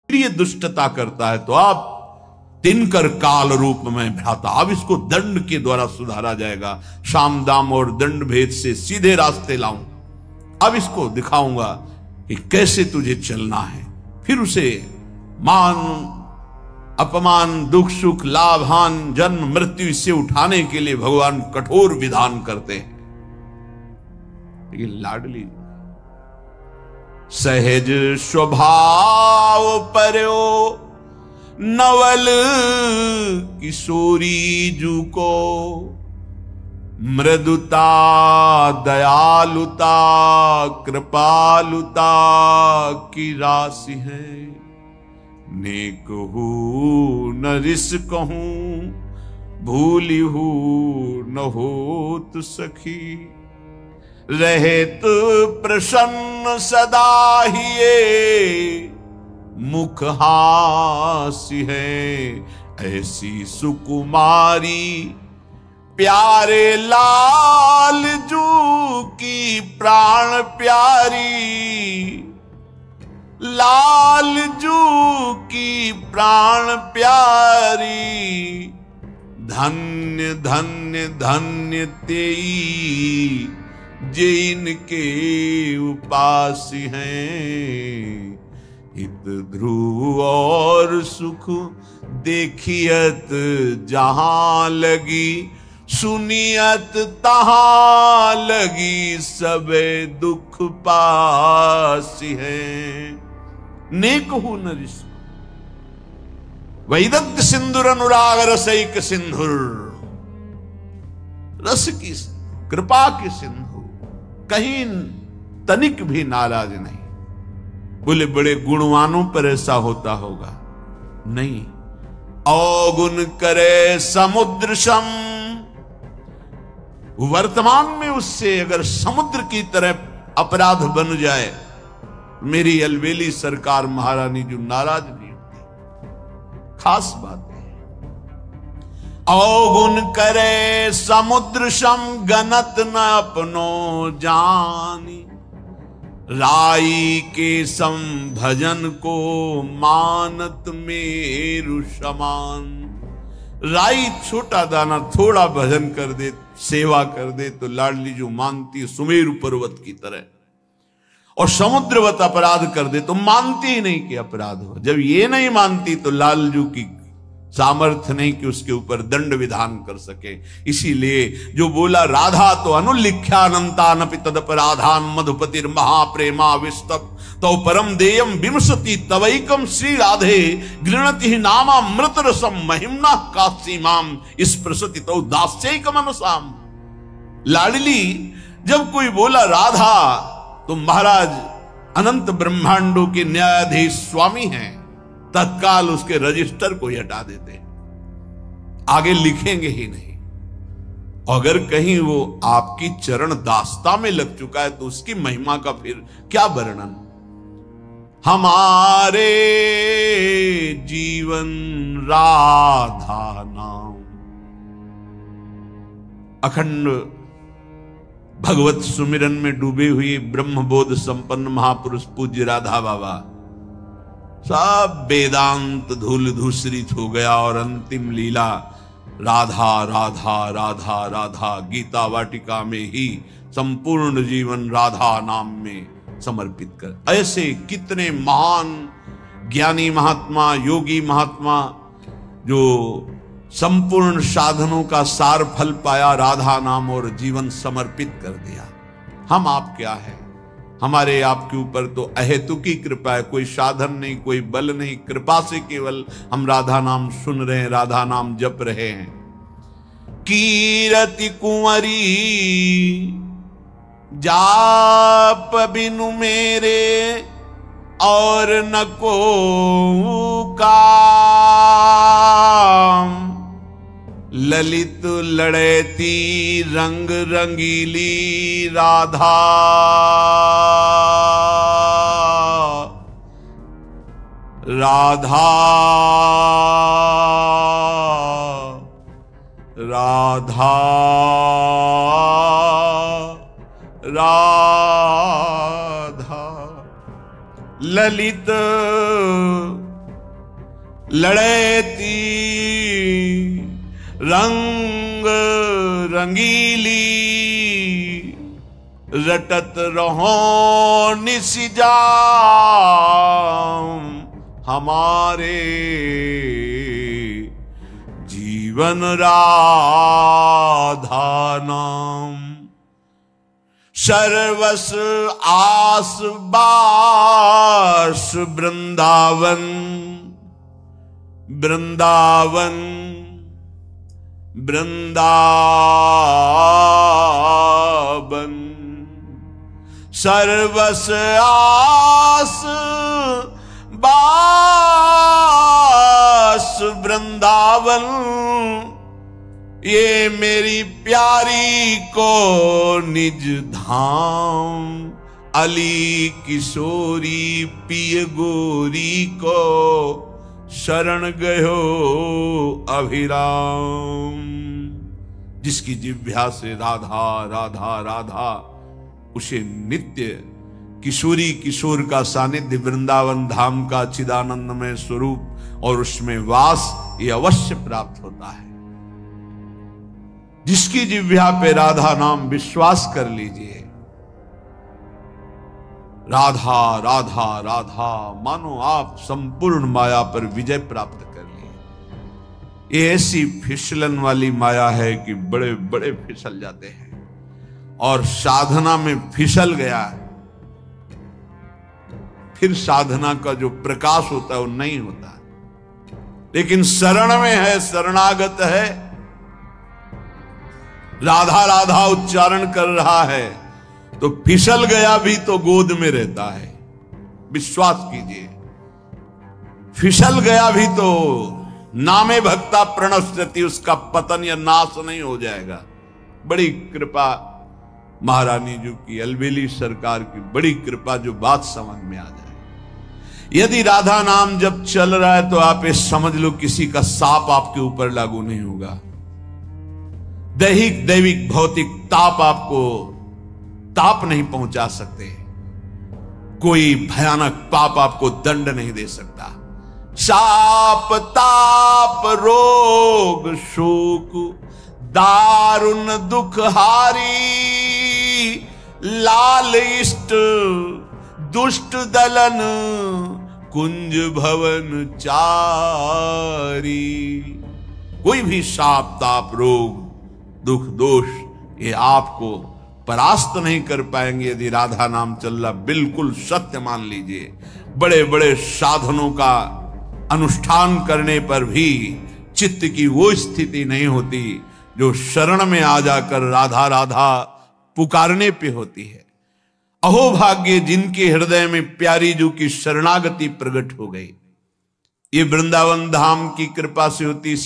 ये दुष्टता करता है तो अब तिनकर काल रूप में भ्राता, अब इसको दंड के द्वारा सुधारा जाएगा। शाम दाम और दंड भेद से सीधे रास्ते लाऊंगा। अब इसको दिखाऊंगा कि कैसे तुझे चलना है। फिर उसे मान अपमान दुख सुख लाभ हान जन्म मृत्यु इससे उठाने के लिए भगवान कठोर विधान करते हैं। लेकिन लाडली सहज स्वभाव पर्यो नवल किशोरी जू को, मृदुता दयालुता कृपालुता की राशि है। नेक हूं न रिस कहूं भूली हूं न होत सखी, रहेत प्रसन्न सदा हिये मुख हास्य है। ऐसी सुकुमारी प्यारे लाल जू की प्राण प्यारी, लाल जू की प्राण प्यारी। धन्य धन्य धन्य तेई जे इनके उपासी हैं। हित ध्रुव और सुख देखियत जहां लगी, सुनियत तहां लगी सबे दुख पासी हैं। नेक हूं नरिस वैदग्ध सिंधुर अनुराग रसैक सिंधुर, रस की कृपा की सिंधु, कहीं तनिक भी नाराज नहीं। बोले बड़े गुणवानों पर ऐसा होता होगा, नहीं। अवगुण करे समुद्र सम, वर्तमान में उससे अगर समुद्र की तरह अपराध बन जाए, मेरी अलवेली सरकार महारानी जो नाराज नहीं होती। खास बात है। अवगुण करे समुद्र सम, गनत न अपनो जानी। राई के सम भजन को मानत मेरु समान। राई छोटा दाना थोड़ा भजन कर दे, सेवा कर दे तो लाडली जो मानती है सुमेरु पर्वत की तरह, और समुद्रवत अपराध कर दे तो मानती ही नहीं कि अपराध हो। जब ये नहीं मानती तो लालजू की सामर्थ्य नहीं कि उसके ऊपर दंड विधान कर सके। इसीलिए जो बोला राधा तो अनुलिख्यानंतानपि तदपराधान मधुपतिर महाप्रेमा विस्तप तो परम देयम विमसति तवैकम श्री राधे गृणति नामा मृत रसम महिमना कासीमाम स्पृशति तो दास्यैकम अनुसाम। लाडली जब कोई बोला राधा तो महाराज अनंत ब्रह्मांडों के न्यायाधीश स्वामी हैं, तत्काल उसके रजिस्टर को ही हटा देते हैं, आगे लिखेंगे ही नहीं। अगर कहीं वो आपकी चरण दास्ता में लग चुका है तो उसकी महिमा का फिर क्या वर्णन। हमारे जीवन राधा नाम। अखंड भगवत सुमिरन में डूबे हुए ब्रह्मबोध संपन्न महापुरुष पूज्य राधा बाबा, सब वेदांत धूल धूसरित हो गया और अंतिम लीला राधा राधा राधा राधा गीता वाटिका में ही संपूर्ण जीवन राधा नाम में समर्पित कर। ऐसे कितने महान ज्ञानी महात्मा योगी महात्मा जो संपूर्ण साधनों का सार फल पाया, राधा नाम और जीवन समर्पित कर दिया। हम आप क्या है, हमारे आपके ऊपर तो अहेतुकी कृपा है, कोई साधन नहीं कोई बल नहीं, कृपा से केवल हम राधा नाम सुन रहे हैं, राधा नाम जप रहे हैं। कीरति कुंवरी जाप बिनु मेरे और न को काम, ललित लड़ेती रंग रंगीली राधा, राधा राधा राधा। ललित लड़ेती रंग रंगीली, रटत रहो निसिजा हमारे जीवन राधा नाम। सर्वस आस बास वृंदावन, वृंदावन वृंदावन। सर्वस आस बास वृंदावन, ये मेरी प्यारी को निज धाम। अली किशोरी पिय गोरी को शरण गयो अभिराम। जिसकी जिह्वा से राधा राधा राधा, उसे नित्य किशोरी किशोर का सानिध्य, वृंदावन धाम का चिदानंदमय स्वरूप और उसमें वास, ये अवश्य प्राप्त होता है। जिसकी जिह्वा पे राधा नाम, विश्वास कर लीजिए, राधा राधा राधा, मानो आप संपूर्ण माया पर विजय प्राप्त कर लिए। ये ऐसी फिसलन वाली माया है कि बड़े बड़े फिसल जाते हैं, और साधना में फिसल गया फिर साधना का जो प्रकाश होता है वो नहीं होता। लेकिन शरण में है, शरणागत है, राधा राधा उच्चारण कर रहा है, तो फिसल गया भी तो गोद में रहता है। विश्वास कीजिए, फिसल गया भी तो नामे भक्ता प्रणश्यति, उसका पतन या नाश नहीं हो जाएगा। बड़ी कृपा महारानी जी की, अलबेली सरकार की बड़ी कृपा, जो बात समझ में आ जाए। यदि राधा नाम जब चल रहा है तो आप ये समझ लो किसी का साप आपके ऊपर लागू नहीं होगा। दैहिक दैविक भौतिक ताप आपको ताप नहीं पहुंचा सकते। कोई भयानक पाप आपको दंड नहीं दे सकता। शाप ताप रोग शोक दारुण दुख हारी, लाल इष्ट दुष्ट दलन कुंज भवन चारी। कोई भी शाप ताप रोग दुख दोष ये आपको परास्त नहीं कर पाएंगे यदि राधा नाम चल रहा। बिल्कुल सत्य मान लीजिए। बड़े बड़े साधनों का अनुष्ठान करने पर भी चित्त की वो स्थिति नहीं होती जो शरण में आ जाकर राधा राधा पुकारने पे होती है। अहोभाग्य जिनके हृदय में प्यारी जू की शरणागति प्रकट हो गई। ये वृंदावन धाम की कृपा से होती।